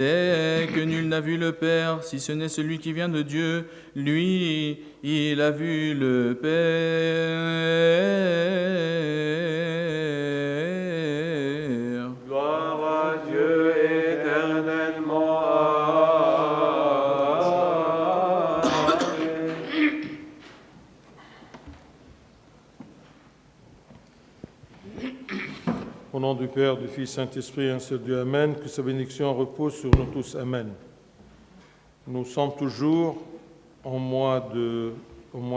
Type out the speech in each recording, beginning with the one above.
C'est que nul n'a vu le Père, si ce n'est celui qui vient de Dieu. Lui, il a vu le Père. Gloire à Dieu éternellement. Amen. Au nom du Père, du Fils, Saint-Esprit, un seul Dieu, Amen, que sa bénédiction repose sur nous tous, Amen. Nous sommes toujours au mois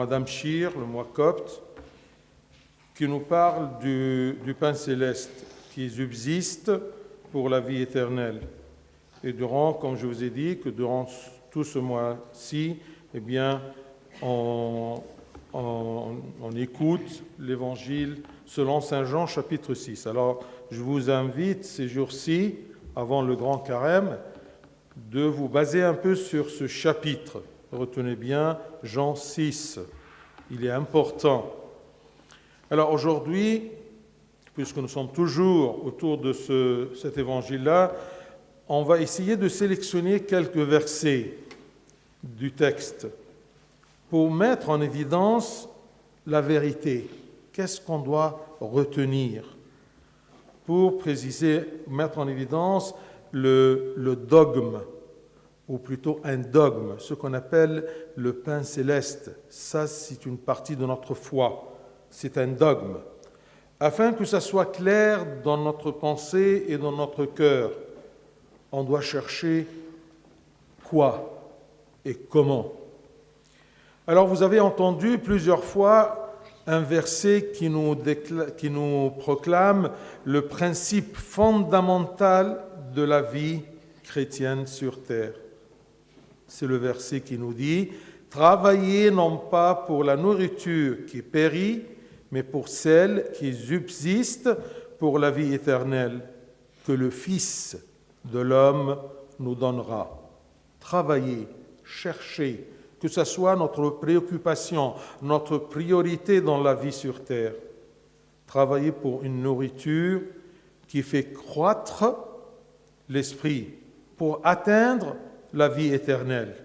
d'Amshir, le mois copte, qui nous parle du pain céleste qui subsiste pour la vie éternelle. Et comme je vous ai dit, que durant tout ce mois-ci, eh bien, on écoute l'Évangile selon Saint Jean, chapitre 6. Alors, je vous invite ces jours-ci, avant le grand carême, de vous baser un peu sur ce chapitre. Retenez bien Jean 6. Il est important. Alors aujourd'hui, puisque nous sommes toujours autour de cet évangile-là, on va essayer de sélectionner quelques versets du texte pour mettre en évidence la vérité. Qu'est-ce qu'on doit retenir pour préciser, mettre en évidence le dogme, ou plutôt un dogme, ce qu'on appelle le pain céleste. Ça, c'est une partie de notre foi. C'est un dogme. Afin que ça soit clair dans notre pensée et dans notre cœur, on doit chercher quoi et comment. Alors, vous avez entendu plusieurs fois un verset qui nous proclame le principe fondamental de la vie chrétienne sur terre. C'est le verset qui nous dit « Travaillez non pas pour la nourriture qui périt, mais pour celle qui subsiste pour la vie éternelle, que le Fils de l'homme nous donnera. » Travaillez, cherchez, que ce soit notre préoccupation, notre priorité dans la vie sur terre. Travailler pour une nourriture qui fait croître l'esprit, pour atteindre la vie éternelle.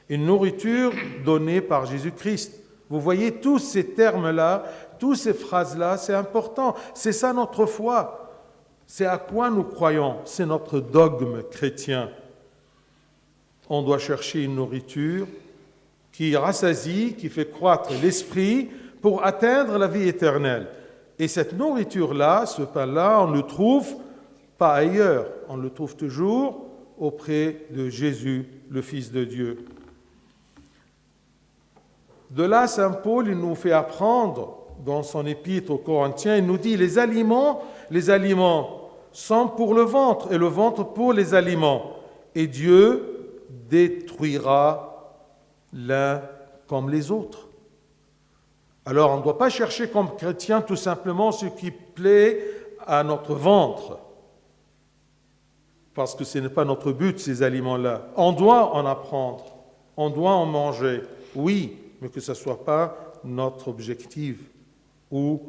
Une nourriture donnée par Jésus-Christ. Vous voyez, tous ces termes-là, toutes ces phrases-là, c'est important. C'est ça notre foi. C'est à quoi nous croyons. C'est notre dogme chrétien. On doit chercher une nourriture qui rassasie, qui fait croître l'esprit pour atteindre la vie éternelle. Et cette nourriture-là, ce pain-là, on ne le trouve pas ailleurs. On le trouve toujours auprès de Jésus, le Fils de Dieu. De là, saint Paul, il nous fait apprendre dans son épître aux Corinthiens, il nous dit les aliments sont pour le ventre et le ventre pour les aliments. Et Dieu détruira l'un comme les autres. Alors, on ne doit pas chercher comme chrétien tout simplement ce qui plaît à notre ventre, parce que ce n'est pas notre but, ces aliments-là. On doit en apprendre, on doit en manger, oui, mais que ce ne soit pas notre objectif, ou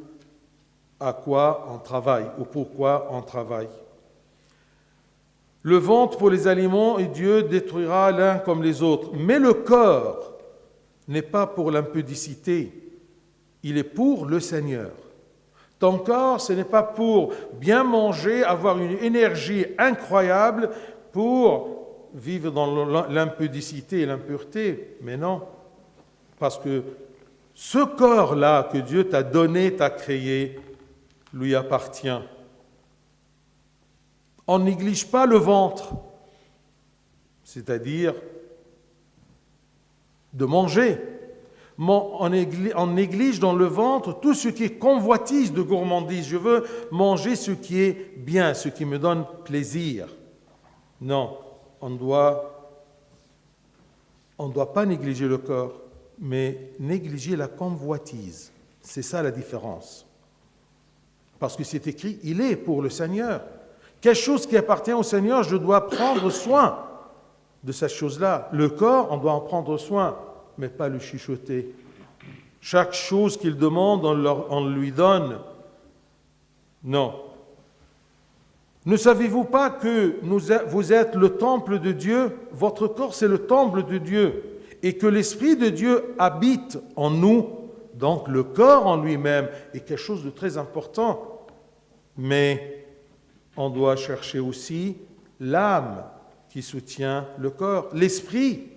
à quoi on travaille, ou pourquoi on travaille. Le ventre pour les aliments, et Dieu détruira l'un comme les autres. Mais le corps n'est pas pour l'impudicité, il est pour le Seigneur. Ton corps, ce n'est pas pour bien manger, avoir une énergie incroyable pour vivre dans l'impudicité et l'impureté. Mais non, parce que ce corps-là que Dieu t'a donné, t'a créé, lui appartient. On ne néglige pas le ventre, c'est-à-dire de manger. On néglige dans le ventre tout ce qui est convoitise de gourmandise. Je veux manger ce qui est bien, ce qui me donne plaisir. Non, on ne doit pas négliger le corps, mais négliger la convoitise. C'est ça la différence. Parce que c'est écrit, il est pour le Seigneur. Quelque chose qui appartient au Seigneur, je dois prendre soin de cette chose-là. Le corps, on doit en prendre soin, mais pas le chuchoter. Chaque chose qu'il demande, on lui donne. Non. Ne savez-vous pas que vous êtes le temple de Dieu? Votre corps, c'est le temple de Dieu. Et que l'Esprit de Dieu habite en nous. Donc le corps en lui-même est quelque chose de très important. Mais on doit chercher aussi l'âme qui soutient le corps, l'esprit.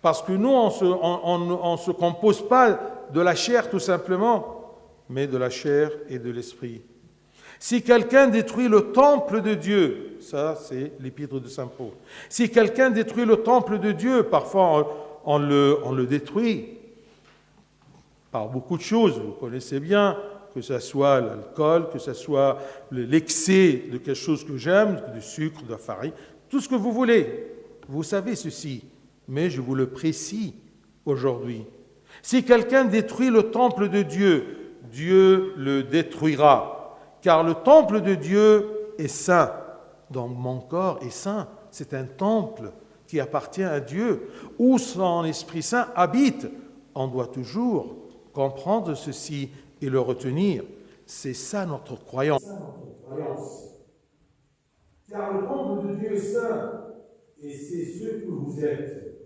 Parce que nous, on ne se compose pas de la chair tout simplement, mais de la chair et de l'esprit. Si quelqu'un détruit le temple de Dieu, ça c'est l'épître de Saint Paul, si quelqu'un détruit le temple de Dieu, parfois on le détruit par beaucoup de choses, vous connaissez bien, que ce soit l'alcool, que ce soit l'excès de quelque chose que j'aime, du sucre, de la farine, tout ce que vous voulez. Vous savez ceci, mais je vous le précise aujourd'hui. Si quelqu'un détruit le temple de Dieu, Dieu le détruira. Car le temple de Dieu est saint. Donc mon corps est saint. C'est un temple qui appartient à Dieu, où son Esprit Saint habite. On doit toujours comprendre ceci et le retenir. C'est ça notre croyance. Car le temple de Dieu est saint, et c'est ce que vous êtes.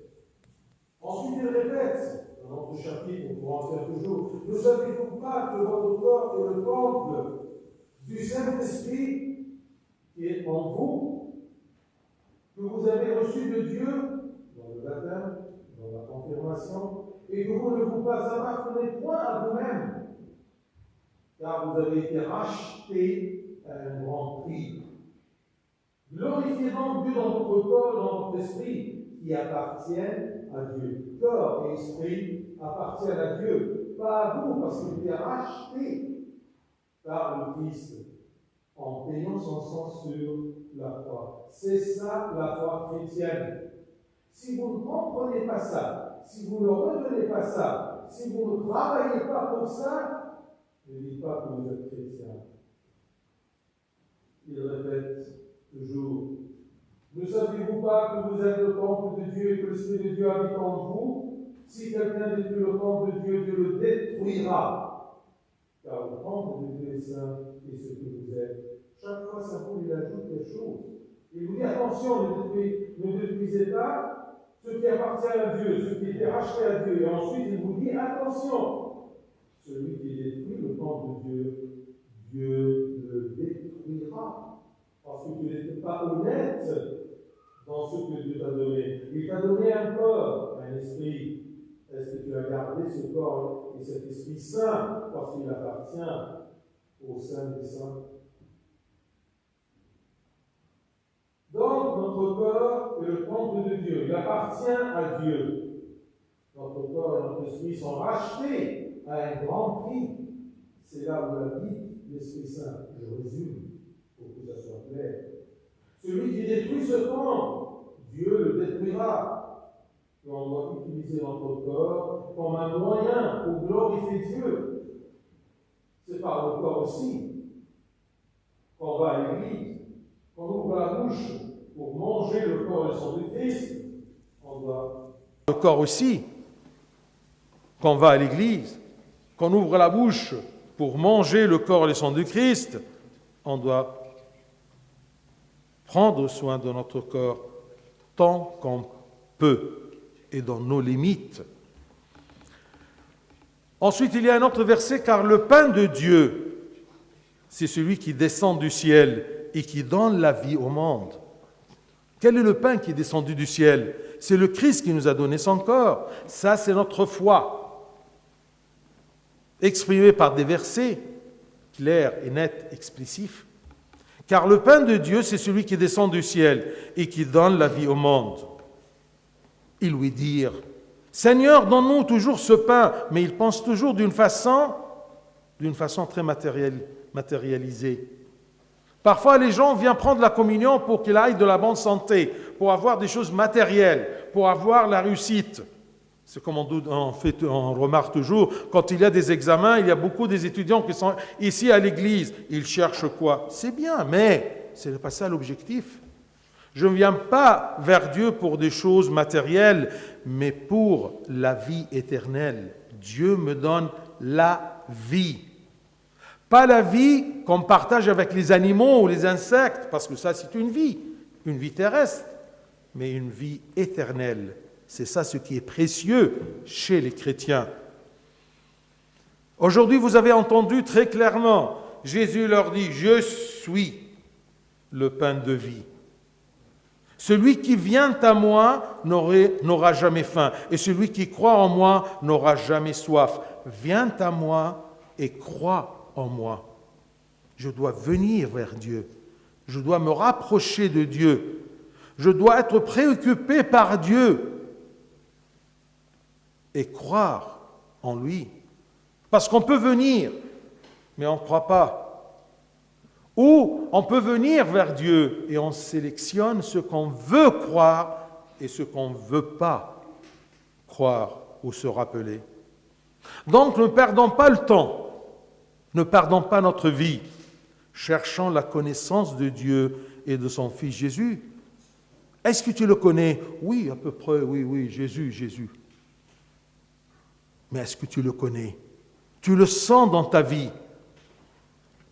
Ensuite, il répète, dans notre chapitre, on pourra en faire toujours, ne savez-vous pas que votre corps est le temple du Saint-Esprit qui est en vous, que vous avez reçu de Dieu dans le baptême, dans la confirmation, et que vous ne vous appartenez point à vous-même, car vous avez été rachetés à un grand prix. Glorifiez donc Dieu dans votre corps et dans votre esprit, qui appartiennent à Dieu. Corps et esprit appartiennent à Dieu, pas à vous, parce qu'il était racheté par le Christ, en payant son sang sur la croix. C'est ça la foi chrétienne. Si vous ne comprenez pas ça, si vous ne retenez pas ça, si vous ne travaillez pas pour ça, ne dites pas que vous êtes chrétien. Il répète toujours, ne savez-vous pas que vous êtes le temple de Dieu et que l'Esprit de Dieu habite en vous? Si quelqu'un détruit le temple de Dieu, Dieu le détruira. Car le temple de Dieu est saint et ce que vous êtes. Chaque fois, Saint Paul, il ajoute quelque chose. Il vous dit, attention, ne détruisez pas ce qui appartient à Dieu, ce qui était racheté à Dieu. Et ensuite, il vous dit, attention, celui qui détruit le temple de Dieu, Dieu le détruira. Parce que tu n'étais pas honnête dans ce que Dieu t'a donné. Il t'a donné un corps, un esprit. Est-ce que tu as gardé ce corps et cet esprit saint parce qu'il appartient au Saint des Saints? Donc, notre corps est le temple de Dieu. Il appartient à Dieu. Notre corps et notre esprit sont rachetés à un grand prix. C'est là où habite l'Esprit Saint. Je résume pour que ça soit clair. Celui qui détruit ce temple, Dieu le détruira. Et on doit utiliser notre corps comme un moyen pour glorifier Dieu. C'est par le corps aussi qu'on va à l'église, qu'on ouvre la bouche pour manger le corps et le sang de Christ. On doit le corps aussi qu'on va à l'église, qu'on ouvre la bouche pour manger le corps et le sang de Christ. On doit prendre soin de notre corps tant qu'on peut et dans nos limites. Ensuite, il y a un autre verset, car le pain de Dieu, c'est celui qui descend du ciel et qui donne la vie au monde. Quel est le pain qui est descendu du ciel? C'est le Christ qui nous a donné son corps. Ça, c'est notre foi, exprimée par des versets clairs et nets, explicitifs. Car le pain de Dieu, c'est celui qui descend du ciel et qui donne la vie au monde. Ils lui dirent, Seigneur, donne-nous toujours ce pain. Mais ils pensent toujours d'une façon très matérialisée. Parfois, les gens viennent prendre la communion pour qu'il aille de la bonne santé, pour avoir des choses matérielles, pour avoir la réussite. C'est comme on remarque toujours, quand il y a des examens, il y a beaucoup des étudiants qui sont ici à l'église. Ils cherchent quoi? C'est bien, mais ce n'est pas ça l'objectif. Je ne viens pas vers Dieu pour des choses matérielles, mais pour la vie éternelle. Dieu me donne la vie. Pas la vie qu'on partage avec les animaux ou les insectes, parce que ça c'est une vie terrestre, mais une vie éternelle. C'est ça ce qui est précieux chez les chrétiens. Aujourd'hui, vous avez entendu très clairement, Jésus leur dit, « Je suis le pain de vie. Celui qui vient à moi n'aura jamais faim, et celui qui croit en moi n'aura jamais soif. Viens à moi et crois en moi. » Je dois venir vers Dieu. Je dois me rapprocher de Dieu. Je dois être préoccupé par Dieu et croire en lui. Parce qu'on peut venir, mais on ne croit pas. Ou on peut venir vers Dieu et on sélectionne ce qu'on veut croire et ce qu'on ne veut pas croire ou se rappeler. Donc ne perdons pas le temps, ne perdons pas notre vie, cherchant la connaissance de Dieu et de son Fils Jésus. Est-ce que tu le connais? Oui, à peu près, oui, Jésus. Mais est-ce que tu le connais? Tu le sens dans ta vie?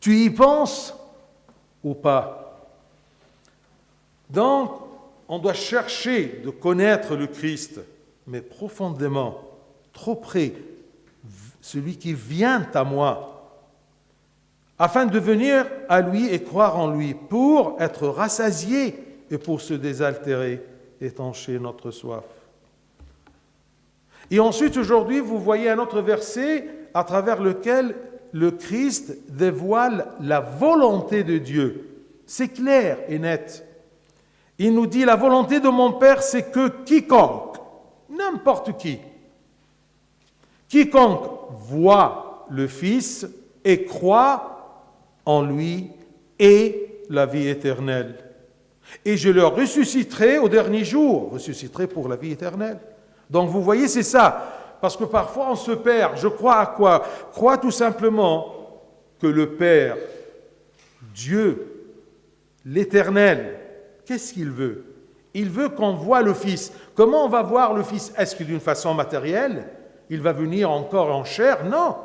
Tu y penses ou pas? Donc, on doit chercher de connaître le Christ, mais profondément, trop près, celui qui vient à moi, afin de venir à lui et croire en lui, pour être rassasié et pour se désaltérer, étancher notre soif. Et ensuite, aujourd'hui, vous voyez un autre verset à travers lequel le Christ dévoile la volonté de Dieu. C'est clair et net. Il nous dit, la volonté de mon Père, c'est que quiconque, n'importe quiconque voit le Fils et croit en lui ait la vie éternelle. Et je le ressusciterai au dernier jour, ressusciterai pour la vie éternelle. Donc vous voyez, c'est ça. Parce que parfois on se perd. Je crois à quoi? Crois tout simplement que le Père, Dieu, l'Éternel, qu'est-ce qu'il veut? Il veut qu'on voie le Fils. Comment on va voir le Fils? Est-ce que d'une façon matérielle? Il va venir encore en chair? Non.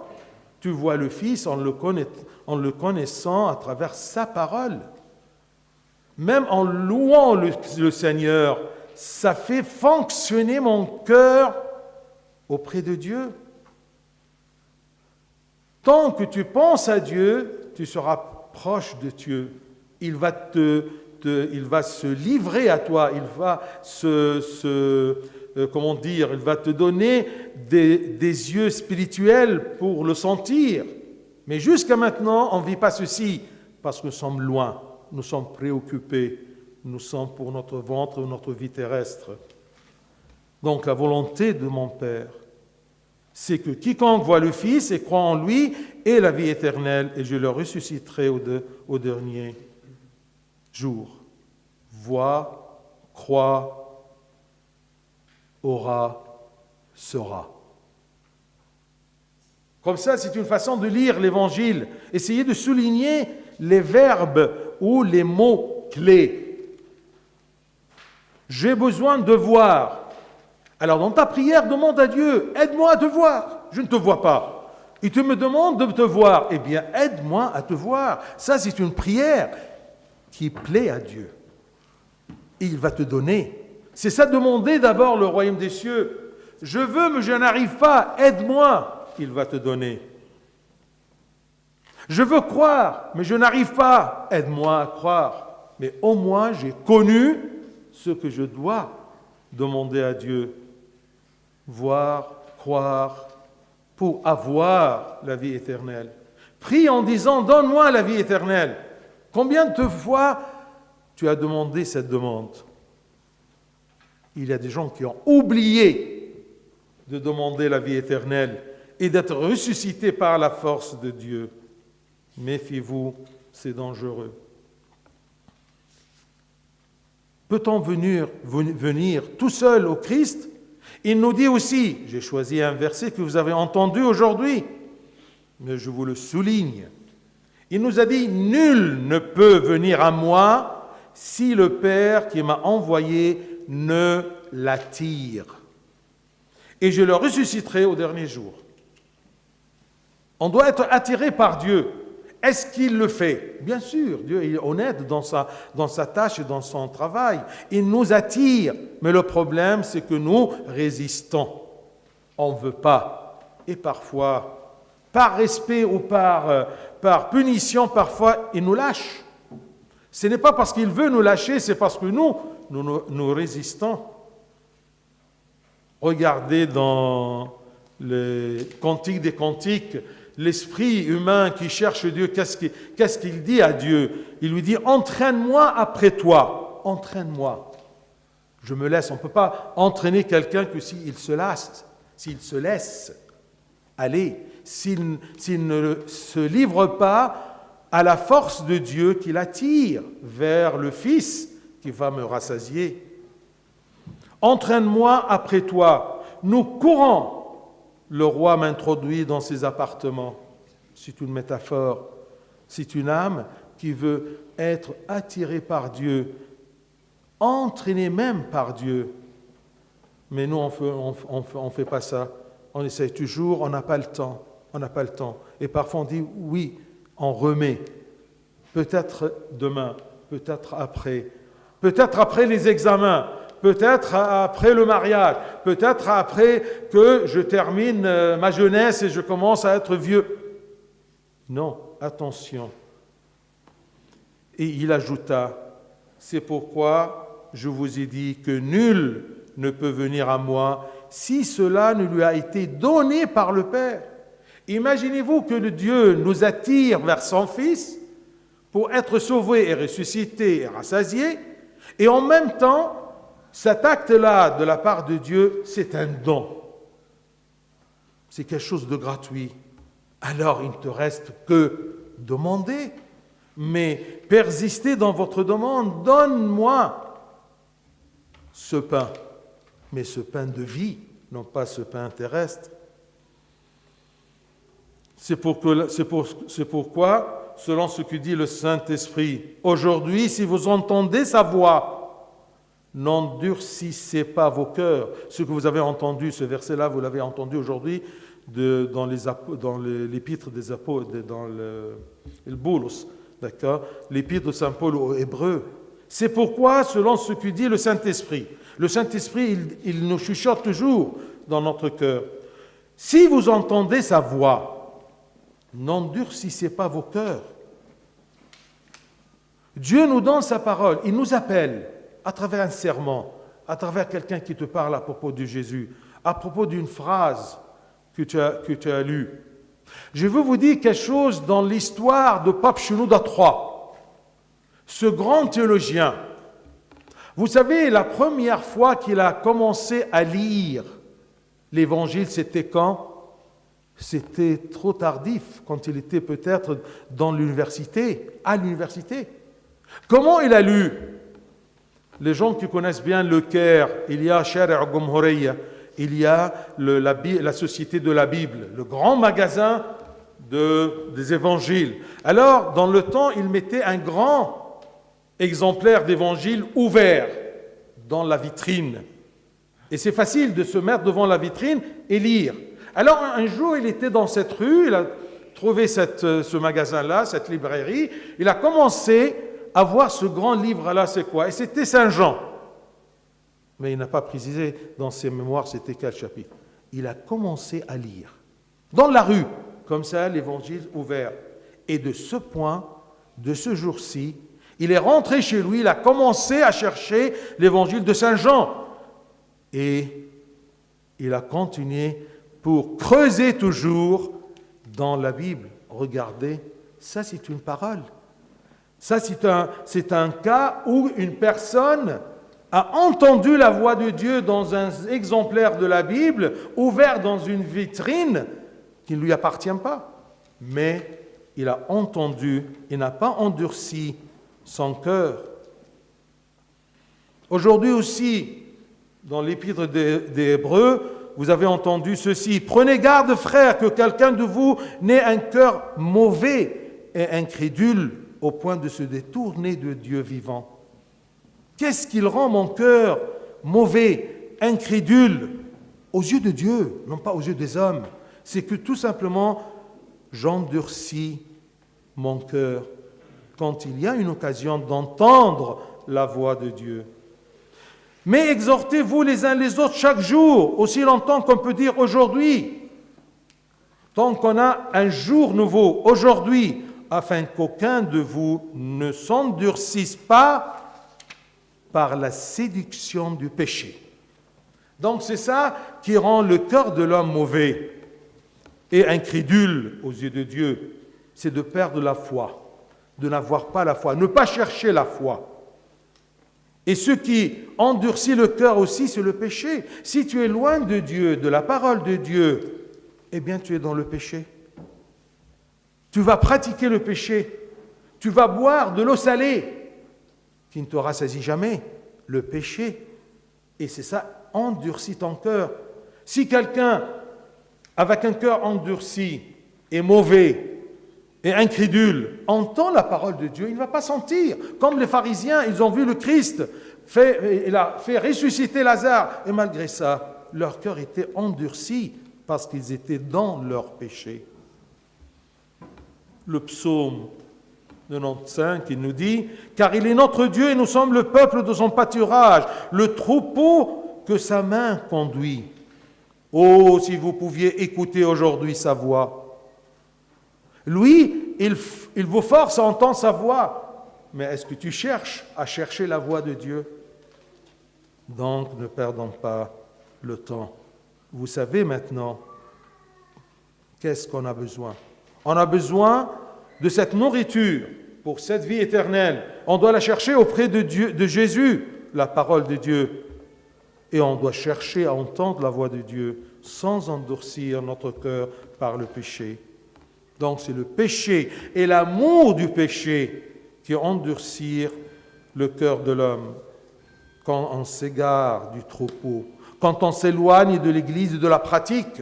Tu vois le Fils en le connaissant à travers sa parole. Même en louant le Seigneur, ça fait fonctionner mon cœur auprès de Dieu. Tant que tu penses à Dieu, tu seras proche de Dieu. Il va se livrer à toi, il va il va te donner des yeux spirituels pour le sentir. Mais jusqu'à maintenant, on ne vit pas ceci parce que nous sommes loin, nous sommes préoccupés, nous sommes pour notre ventre, notre vie terrestre. Donc la volonté de mon Père, c'est que quiconque voit le Fils et croit en lui ait la vie éternelle, et je le ressusciterai au dernier jour. Voit, croit, aura, sera. Comme ça, c'est une façon de lire l'Évangile. Essayez de souligner les verbes ou les mots clés. J'ai besoin de voir. Alors dans ta prière, demande à Dieu, aide-moi à te voir. Je ne te vois pas. Et tu me demandes de te voir. Eh bien, aide-moi à te voir. Ça, c'est une prière qui plaît à Dieu. Et il va te donner. C'est ça, demander d'abord le royaume des cieux. Je veux, mais je n'arrive pas. Aide-moi. Il va te donner. Je veux croire, mais je n'arrive pas. Aide-moi à croire. Mais au moins, j'ai connu ce que je dois demander à Dieu. Voir, croire, pour avoir la vie éternelle. Prie en disant, donne-moi la vie éternelle. Combien de fois tu as demandé cette demande? Il y a des gens qui ont oublié de demander la vie éternelle et d'être ressuscités par la force de Dieu. Méfiez-vous, c'est dangereux. Peut-on venir tout seul au Christ? Il nous dit aussi, j'ai choisi un verset que vous avez entendu aujourd'hui, mais je vous le souligne. Il nous a dit, nul ne peut venir à moi si le Père qui m'a envoyé ne l'attire. Et je le ressusciterai au dernier jour. On doit être attiré par Dieu. Est-ce qu'il le fait? Bien sûr, Dieu est honnête dans sa tâche et dans son travail. Il nous attire, mais le problème, c'est que nous résistons. On ne veut pas. Et parfois, par respect ou par punition, parfois, il nous lâche. Ce n'est pas parce qu'il veut nous lâcher, c'est parce que nous résistons. Regardez dans le Cantique des Cantiques, l'esprit humain qui cherche Dieu, qu'est-ce qu'il dit à Dieu? Il lui dit, entraîne-moi après toi, entraîne-moi. Je me laisse, on ne peut pas entraîner quelqu'un que s'il se laisse aller, s'il ne se livre pas à la force de Dieu qui l'attire vers le Fils qui va me rassasier. Entraîne-moi après toi. Nous courons. Le roi m'introduit dans ses appartements. C'est une métaphore. C'est une âme qui veut être attirée par Dieu, entraînée même par Dieu. Mais nous, on fait pas ça. On essaie toujours, on n'a pas le temps. On n'a pas le temps. Et parfois on dit, oui, on remet. Peut-être demain, peut-être après les examens, peut-être après le mariage, peut-être après que je termine ma jeunesse et je commence à être vieux. Non, attention. Et il ajouta, c'est pourquoi je vous ai dit que nul ne peut venir à moi si cela ne lui a été donné par le Père. Imaginez-vous que le Dieu nous attire vers son Fils pour être sauvé et ressuscité et rassasié, et en même temps, cet acte-là de la part de Dieu, c'est un don. C'est quelque chose de gratuit. Alors, il ne te reste que demander, mais persistez dans votre demande. Donne-moi ce pain, mais ce pain de vie, non pas ce pain terrestre. C'est pourquoi, selon ce que dit le Saint-Esprit, aujourd'hui, si vous entendez sa voix, n'endurcissez pas vos cœurs. Ce que vous avez entendu, ce verset-là, vous l'avez entendu aujourd'hui dans l'épître des apôtres, dans le Boulos, d'accord, l'épître de Saint Paul aux Hébreux. C'est pourquoi, selon ce que dit le Saint-Esprit, il nous chuchote toujours dans notre cœur. Si vous entendez sa voix, n'endurcissez pas vos cœurs. Dieu nous donne sa parole, il nous appelle à travers un serment, à travers quelqu'un qui te parle à propos de Jésus, à propos d'une phrase que tu as lue. Je veux vous dire quelque chose dans l'histoire de Pape Shenouda III, ce grand théologien. Vous savez, la première fois qu'il a commencé à lire l'Évangile, c'était quand? C'était trop tardif, quand il était peut-être à l'université. Comment il a lu? Les gens qui connaissent bien le Caire, il y a Shari' Gumhuriyya, il y a la Société de la Bible, le grand magasin des évangiles. Alors, dans le temps, il mettait un grand exemplaire d'évangile ouvert dans la vitrine. Et c'est facile de se mettre devant la vitrine et lire. Alors, un jour, il était dans cette rue, il a trouvé ce magasin-là, cette librairie, il a commencé à voir ce grand livre-là, c'est quoi? Et c'était Saint Jean. Mais il n'a pas précisé dans ses mémoires c'était quel chapitre. Il a commencé à lire. Dans la rue, comme ça, l'évangile ouvert. Et de ce point, de ce jour-ci, il est rentré chez lui, il a commencé à chercher l'évangile de Saint Jean. Et il a continué pour creuser toujours dans la Bible. Regardez, ça c'est une parole. Ça, c'est un cas où une personne a entendu la voix de Dieu dans un exemplaire de la Bible, ouvert dans une vitrine qui ne lui appartient pas. Mais il a entendu, il n'a pas endurci son cœur. Aujourd'hui aussi, dans l'épître des Hébreux, vous avez entendu ceci. Prenez garde, frères, que quelqu'un de vous n'ait un cœur mauvais et incrédule au point de se détourner de Dieu vivant. Qu'est-ce qui rend mon cœur mauvais, incrédule, aux yeux de Dieu, non pas aux yeux des hommes? C'est que tout simplement, j'endurcis mon cœur quand il y a une occasion d'entendre la voix de Dieu. Mais exhortez-vous les uns les autres chaque jour, aussi longtemps qu'on peut dire aujourd'hui, tant qu'on a un jour nouveau, aujourd'hui, afin qu'aucun de vous ne s'endurcisse pas par la séduction du péché. Donc c'est ça qui rend le cœur de l'homme mauvais et incrédule aux yeux de Dieu, c'est de perdre la foi, de n'avoir pas la foi, ne pas chercher la foi. Et ce qui endurcit le cœur aussi, c'est le péché. Si tu es loin de Dieu, de la parole de Dieu, eh bien tu es dans le péché. Tu vas pratiquer le péché. Tu vas boire de l'eau salée qui ne te rassasie jamais. Le péché. Et c'est ça, endurcit ton cœur. Si quelqu'un avec un cœur endurci et mauvais et incrédule entend la parole de Dieu, il ne va pas sentir. Comme les pharisiens, ils ont vu le Christ, il a fait ressusciter Lazare. Et malgré ça, leur cœur était endurci parce qu'ils étaient dans leur péché. Le psaume 95, il nous dit « Car il est notre Dieu et nous sommes le peuple de son pâturage, le troupeau que sa main conduit. Oh, si vous pouviez écouter aujourd'hui sa voix. Lui, il vous force à entendre sa voix. Mais est-ce que tu cherches à chercher la voix de Dieu? Donc, ne perdons pas le temps. Vous savez maintenant, qu'est-ce qu'on a besoin? On a besoin de cette nourriture pour cette vie éternelle. On doit la chercher auprès de Dieu, de Jésus, la parole de Dieu. Et on doit chercher à entendre la voix de Dieu sans endurcir notre cœur par le péché. Donc c'est le péché et l'amour du péché qui endurcissent le cœur de l'homme quand on s'égare du troupeau, quand on s'éloigne de l'Église et de la pratique.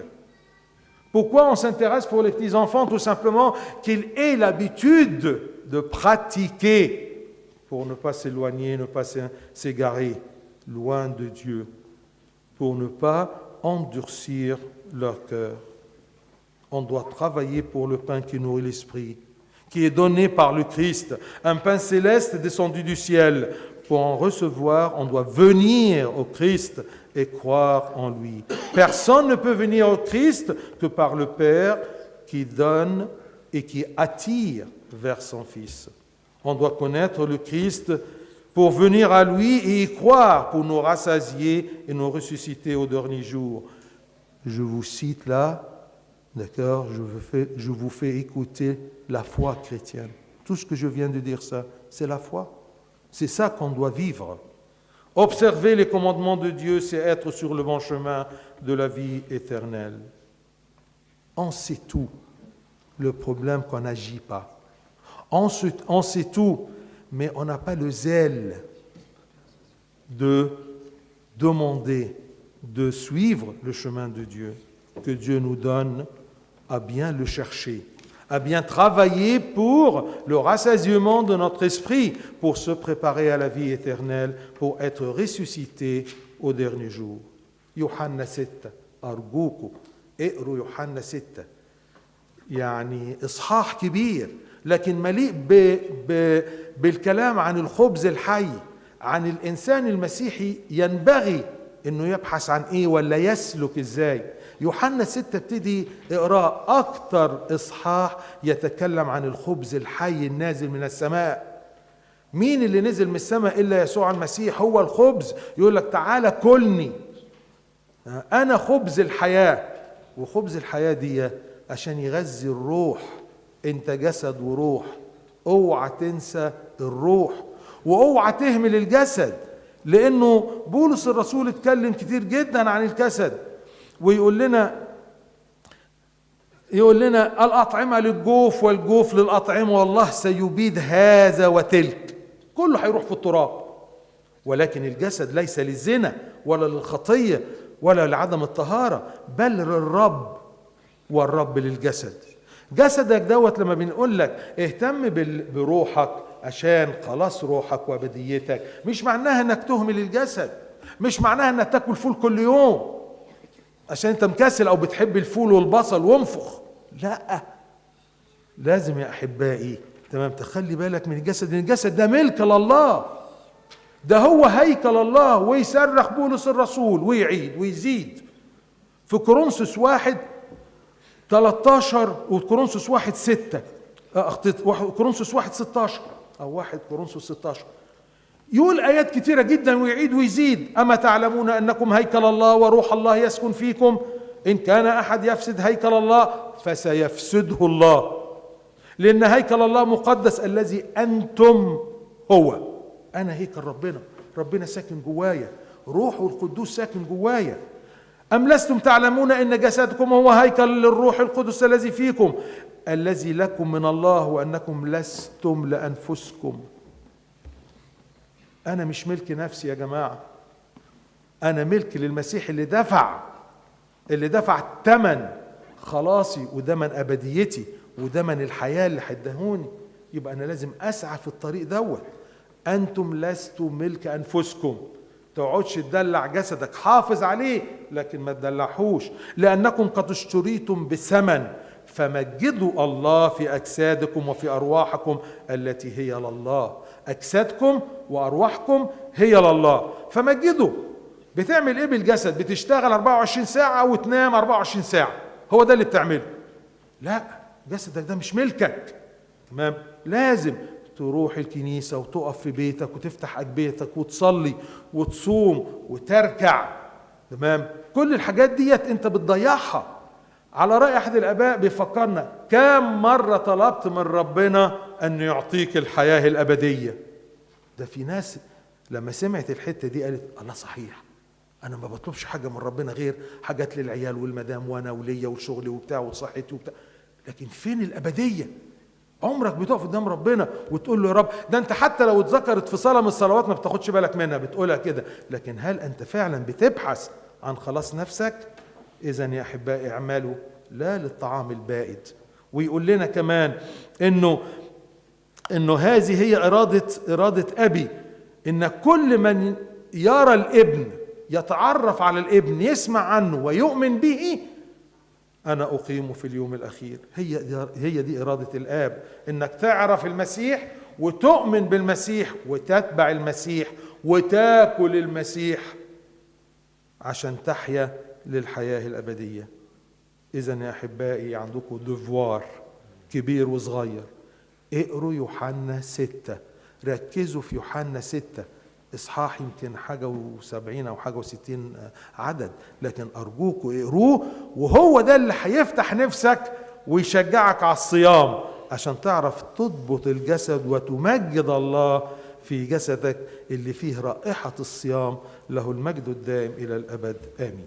Pourquoi on s'intéresse pour les petits-enfants? Tout simplement qu'ils aient l'habitude de pratiquer pour ne pas s'éloigner, ne pas s'égarer loin de Dieu, pour ne pas endurcir leur cœur. On doit travailler pour le pain qui nourrit l'esprit, qui est donné par le Christ, un pain céleste descendu du ciel. Pour en recevoir, on doit venir au Christ et croire en lui. Personne ne peut venir au Christ que par le Père qui donne et qui attire vers son Fils. On doit connaître le Christ pour venir à lui et y croire, pour nous rassasier et nous ressusciter au dernier jour. Je vous cite là, d'accord, je vous fais écouter la foi chrétienne. Tout ce que je viens de dire, ça, c'est la foi. C'est ça qu'on doit vivre. Observer les commandements de Dieu, c'est être sur le bon chemin de la vie éternelle. On sait tout. Le problème qu'on n'agit pas. On sait tout, mais on n'a pas le zèle de demander, de suivre le chemin de Dieu, que Dieu nous donne à bien le chercher, à bien travailler pour le rassasiement de notre esprit, pour se préparer à la vie éternelle, pour être ressuscité au dernier jour. Yohanna 6 أرجوكم اقروا يوحنا 6 يعني إصحاح كبير لكن مليء بالكلام عن الخبز الحي عن الإنسان المسيحي ينبغي إنه يبحث عن إيه ولا يسلك إزاي. يوحنا 6 ابتدي اقرأ أكتر إصحاح يتكلم عن الخبز الحي النازل من السماء. مين اللي نزل من السماء إلا يسوع المسيح؟ هو الخبز. يقول لك تعالى كلني، أنا خبز الحياة. وخبز الحياة دي عشان يغذي الروح. أنت جسد وروح، اوعى تنسى الروح واوعى تهمل الجسد، لأنه بولس الرسول اتكلم كتير جدا عن الجسد ويقول لنا الأطعمة للجوف والجوف للأطعمة والله سيبيد هذا وتلك، كله هيروح في التراب. ولكن الجسد ليس للزنا ولا للخطية ولا لعدم الطهارة، بل للرب والرب للجسد. جسدك دوت لما بنقول لك اهتم بروحك عشان خلاص روحك وابديتك، مش معناها انك تهمل الجسد، مش معناها انك تاكل فول كل يوم عشان انت مكسل او بتحب الفول والبصل وانفخ. لا، لازم يا أحبائي تمام تخلي بالك من الجسد، لأن الجسد ده ملك لله، ده هو هيكل الله. ويصرخ بولس الرسول ويعيد ويزيد في كورنثوس 1:13 وكورنثوس 1:6 كورنثوس 1:16 أو 1 كورنثوس 16 يقول آيات كتيرة جدا ويعيد ويزيد. أما تعلمون أنكم هيكل الله وروح الله يسكن فيكم، إن كان أحد يفسد هيكل الله فسيفسده الله، لأن هيكل الله مقدس الذي أنتم هو. أنا هيكل ربنا، ربنا ساكن جوايا، روحه القدوس ساكن جوايا. أم لستم تعلمون أن جسدكم هو هيكل للروح القدس الذي فيكم الذي لكم من الله وأنكم لستم لأنفسكم. أنا مش ملك نفسي يا جماعة، أنا ملك للمسيح اللي دفع ثمن خلاصي وثمن أبديتي وثمن الحياة اللي هيدهوني. يبقى أنا لازم أسعى في الطريق دوت. أنتم لستم ملك أنفسكم. تقعدش تدلع جسدك، حافظ عليه لكن ما تدلعهوش، لأنكم قد اشتريتم بثمن، فمجدوا الله في أجسادكم وفي أرواحكم التي هي لله. أجسادكم وأرواحكم هي لله، فمجدوا. بتعمل إيه بالجسد؟ بتشتغل 24 ساعة وتنام 24 ساعة، هو ده اللي بتعمله؟ لا، جسدك ده مش ملكك. تمام؟ لازم تروح الكنيسة وتقف في بيتك وتفتح بيتك وتصلي وتصوم وتركع. تمام؟ كل الحاجات ديت انت بتضيعها. على رأي أحد الآباء بيفكرنا كم مرة طلبت من ربنا أن يعطيك الحياة الأبدية. ده في ناس لما سمعت الحتة دي قالت الله صحيح، أنا ما بطلبش حاجة من ربنا غير حاجات للعيال والمدام وأنا وليا وشغلي وبتاع وصحتي وبتاع، لكن فين الأبدية؟ عمرك بتقف قدام ربنا وتقول له يا رب؟ ده انت حتى لو اتذكرت في صلاة من الصلوات ما بتاخدش بالك منها، بتقولها كده، لكن هل انت فعلا بتبحث عن خلاص نفسك؟ اذا يا احبائي اعملوا لا للطعام البائد. ويقول لنا كمان انه هذه هي إرادة أبي، ان كل من يرى الابن يتعرف على الابن يسمع عنه ويؤمن به أنا أقيمه في اليوم الأخير. هي دي إرادة الآب، إنك تعرف المسيح وتؤمن بالمسيح وتتبع المسيح وتاكل المسيح عشان تحيا للحياة الأبدية. إذن يا أحبائي عندكم دفوار كبير وصغير. اقروا يوحنا 6، ركزوا في يوحنا 6 إصحاح يمكن حاجة و70 أو حاجة و60 عدد، لكن أرجوكوا اقروه، وهو ده اللي هيفتح نفسك ويشجعك على الصيام عشان تعرف تضبط الجسد وتمجد الله في جسدك اللي فيه رائحة الصيام. له المجد الدائم إلى الأبد آمين.